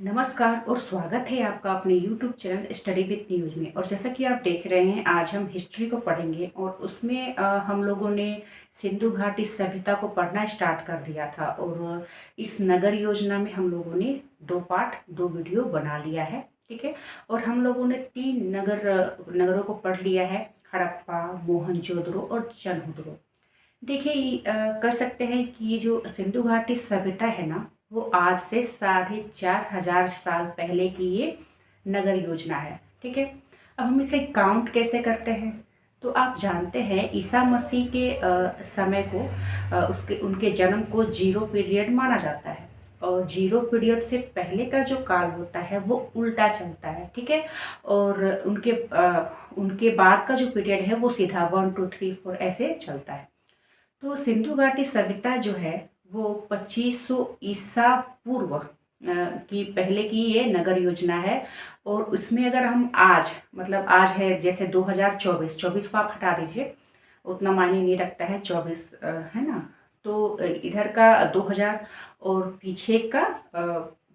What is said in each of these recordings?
नमस्कार और स्वागत है आपका अपने YouTube channel study with news में। और जैसा कि आप देख रहे हैं, आज हम हिस्ट्री को पढ़ेंगे और उसमें हम लोगों ने सिंधु घाटी सभ्यता को पढ़ना स्टार्ट कर दिया था। और इस नगर योजना में हम लोगों ने दो पार्ट दो वीडियो बना लिया है, ठीक है। और हम लोगों ने तीन नगरों को पढ़ लिया है: हड़प्पा, मोहनजोदड़ो और चनहुदड़ो। देखिए, कर सकते हैं कि ये जो सिंधु घाटी सभ्यता है ना, वो आज से 4,500 साल पहले की ये नगर योजना है, ठीक है। अब हम इसे काउंट कैसे करते हैं? तो आप जानते हैं ईसा मसीह के समय को, उसके उनके जन्म को जीरो पीरियड माना जाता है। और जीरो पीरियड से पहले का जो काल होता है वो उल्टा चलता है, ठीक है। और उनके बाद का जो पीरियड है वो सीधा 1 2 3 4 ऐसे चलता है। तो सिंधु घाटी सभ्यता जो है वो 2500 ईसा पूर्व की पहले की ये नगर योजना है। और उसमें अगर हम आज, मतलब आज है जैसे 2024, 24 को आप हटा दीजिए, उतना मायने नहीं रखता है, 24 है ना। तो इधर का 2000 और पीछे का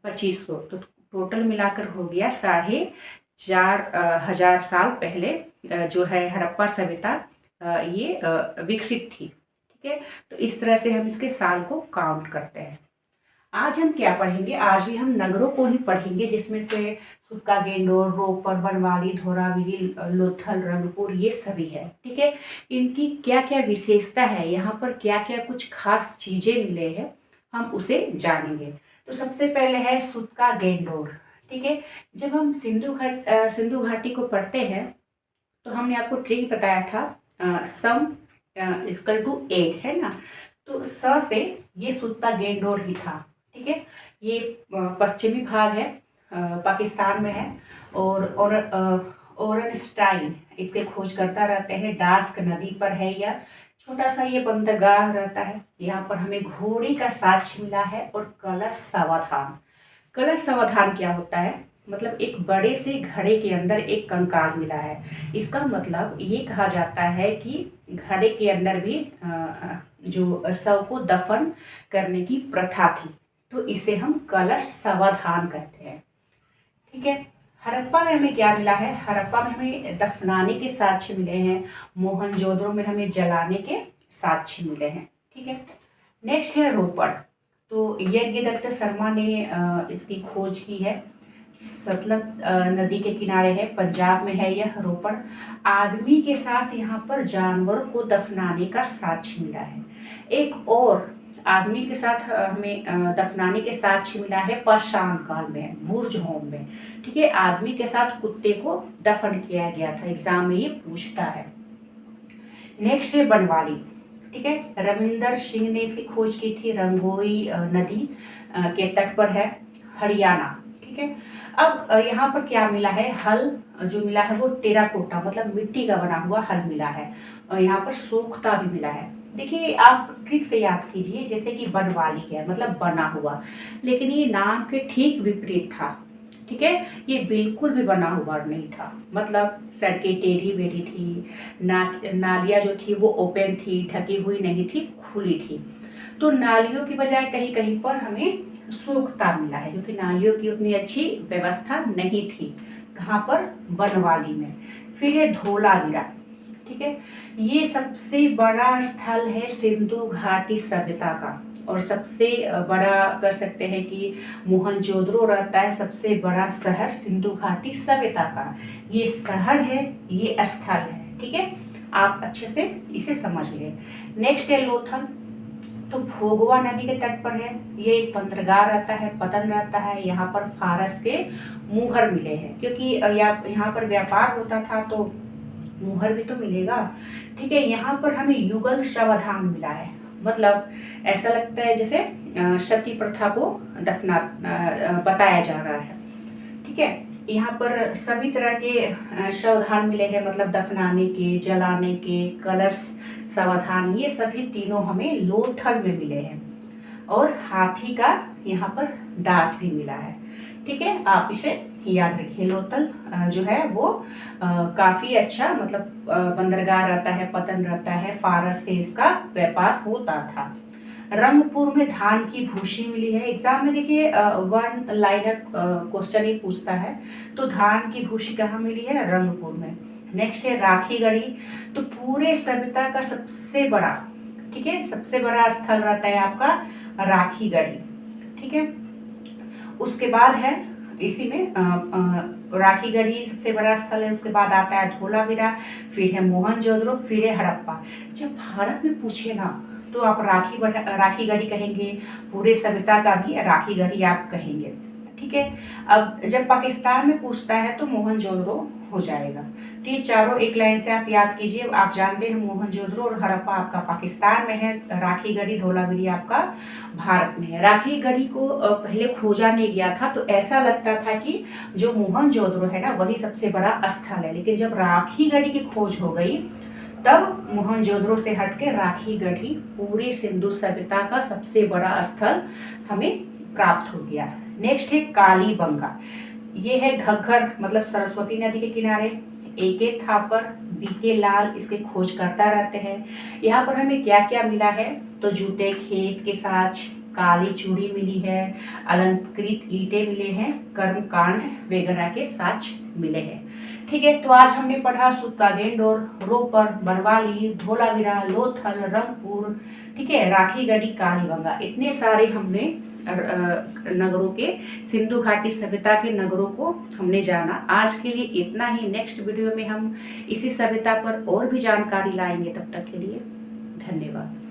2500, तो टोटल मिलाकर हो गया 4,500 साल पहले जो है हड़प्पा सभ्यता ये विकसित थी, ठीक है। तो इस तरह से हम इसके साल को काउंट करते हैं। आज हम क्या पढ़ेंगे? आज भी हम नगरों को ही पढ़ेंगे, जिसमें से सुक्का, गेंडोर, रोपर, बनवाली, धोराविरी, लोथल, रंगपुर ये सभी है, ठीक है। इनकी क्या क्या विशेषता है, यहाँ पर क्या क्या कुछ खास चीजें मिले हैं, हम उसे जानेंगे। तो सबसे पहले है सुक्का गेंडोर, ठीक है। जब हम सिंधु घाटी को पढ़ते हैं तो हमने आपको ट्रिक बताया था, सम इक्वल टू 8, है ना। तो स से ये सुत्ता गेंडोर ही था, ठीक है। ये पश्चिमी भाग है, पाकिस्तान में है। और ओरनस्टाइन इसके खोज करता रहते हैं, डास्क नदी पर है। या छोटा सा ये बंदरगाह रहता है। यहाँ पर हमें घोड़ी का साक्ष्य मिला है और कलश सावधान। कलश सावधान क्या होता है? मतलब एक बड़े से घड़े के अंदर एक कंकाल मिला है। इसका मतलब ये कहा जाता है कि घड़े के अंदर भी जो शव को दफन करने की प्रथा थी। तो इसे हम कलश सावधान कहते हैं, ठीक है। हड़प्पा में हमें क्या मिला है? हड़प्पा में हमें दफनाने के साक्ष्य मिले हैं। मोहनजोदड़ो में हमें जलाने के साक्ष्य मिले हैं, ठीक है। नेक्स्ट है रोपड़। तो यज्ञदत्त शर्मा ने इसकी खोज की है। सतलज नदी के किनारे है, पंजाब में है यह रोपड़। आदमी के साथ यहाँ पर जानवर को दफनाने का साक्ष्य मिला है। एक और आदमी के साथ हमें दफनाने के साक्ष्य मिला है पाषाण काल में, बुर्जहोम में, ठीक है। आदमी के साथ कुत्ते को दफन किया गया था, एग्जाम में ये पूछता है। नेक्स्ट है बनवाली, ठीक है। रविंदर सिंह ने इसकी खोज की थी, रंगोई नदी के तट पर है, हरियाणा, ठीक है। अब यहाँ पर क्या मिला है? हल जो मिला है वो टेराकोटा, मतलब मिट्टी का बना हुआ हल मिला है। और यहाँ पर सोख्ता भी मिला है। देखिए, आप ठीक से याद कीजिए, जैसे कि बनवाली है मतलब बना हुआ, लेकिन ये नाम के ठीक विपरीत था, ठीक है। ये बिल्कुल भी बना हुआ नहीं था, मतलब सड़कें टेढ़ी बेढ़ी थी, नालियाँ जो थी वो ओपन थी, ढकी हुई नहीं थी, खुली थी। तो नालियों की बजाय कहीं कहीं पर हमें सोखता मिला है, क्योंकि नालियों की उतनी अच्छी व्यवस्था नहीं थी। कहाँ पर? बनवाली में। फिर है धोलावीरा, ठीक है। ये सबसे बड़ा स्थल है सिंधु घाटी सभ्यता का। और सबसे बड़ा कर सकते हैं कि मोहनजोदड़ो रहता है सबसे बड़ा शहर सिंधु घाटी सभ्यता का। ये शहर है, ये स्थल है, ठीक है। आप अच्छे से इसे समझ लिए। नेक्स्ट है लोथल। तो भोगवा नदी के तट पर है। ये एक बंदरगाह रहता है, पतन रहता है। यहाँ पर फारस के मुहर मिले हैं, क्योंकि यहाँ पर व्यापार होता था, तो मुहर भी तो मिलेगा, ठीक है। यहाँ पर हमें युगल सावधान मिला है, मतलब ऐसा लगता है जैसे सती प्रथा को बताया जा रहा है, ठीक है। यहाँ पर सभी तरह के सावधान मिले हैं, मतलब दफनाने के, जलाने के, कलश सावधान, ये सभी तीनों हमें लोथल में मिले हैं। और हाथी का यहाँ पर दांत भी मिला है, ठीक है। आप इसे याद रखिए। लोथल जो है वो काफी अच्छा, मतलब बंदरगाह रहता है, पतन रहता है, फारस से इसका व्यापार होता था। रंगपुर में धान की भूसी मिली है। एग्जाम में देखिए वन लाइनर क्वेश्चन ही पूछता है। तो धान की भूसी कहाँ मिली है? रंगपुर में। नेक्स्ट है राखीगढ़ी। तो पूरे सभ्यता का सबसे बड़ा, ठीक है, सबसे बड़ा स्थल रहता है आपका राखीगढ़ी, ठीक है। उसके बाद है इसी में राखीगढ़ी सबसे बड़ा स्थल है। उसके बाद आता है धोलावीरा, फिर है मोहनजोदड़ो, फिर है हड़प्पा। जब भारत में पूछे ना तो आप राखीगढ़ी कहेंगे, पूरे सभ्यता का भी राखीगढ़ी आप कहेंगे, ठीक है। अब जब पाकिस्तान में पूछता है तो मोहनजोदड़ो हो जाएगा। तो ये चारों एक लाइन से आप याद कीजिए। आप जानते हैं मोहनजोदड़ो और हड़प्पा आपका पाकिस्तान में है, राखीगढ़ी धोलावीरा आपका भारत में है। राखीगढ़ी को पहले खोजा नहीं गया था, तो ऐसा लगता था कि जो मोहनजोदड़ो है ना वही सबसे बड़ा स्थल है। लेकिन जब राखीगढ़ी की खोज हो गई तब मोहनजोदड़ो से हटके राखीगढ़ी पूरे सिंधु सभ्यता का सबसे बड़ा स्थल हमें प्राप्त हो गया। नेक्स्ट है कालीबंगा। ये है घग्गर, मतलब सरस्वती नदी के किनारे। A.K. थापर, B.K. लाल इसके खोज करता रहते हैं। यहाँ पर हमें क्या क्या मिला है? तो जूते खेत के साथ, काली चूड़ी मिली है, अलंकृत ईंटें मिले हैं, कर्मकांड वगैरह के साक्ष मिले हैं, ठीक है। तो आज हमने पढ़ा सुत्तागेंडोर, रोपर, बनवाली, धोलावीरा, लोथल, रंगपुर, ठीक है, राखीगढ़ी, कालीबंगा। इतने सारे हमने नगरों के, सिंधु घाटी सभ्यता के नगरों को हमने जाना। आज के लिए इतना ही। नेक्स्ट वीडियो में हम इसी सभ्यता पर और भी जानकारी लाएंगे। तब तक के लिए धन्यवाद।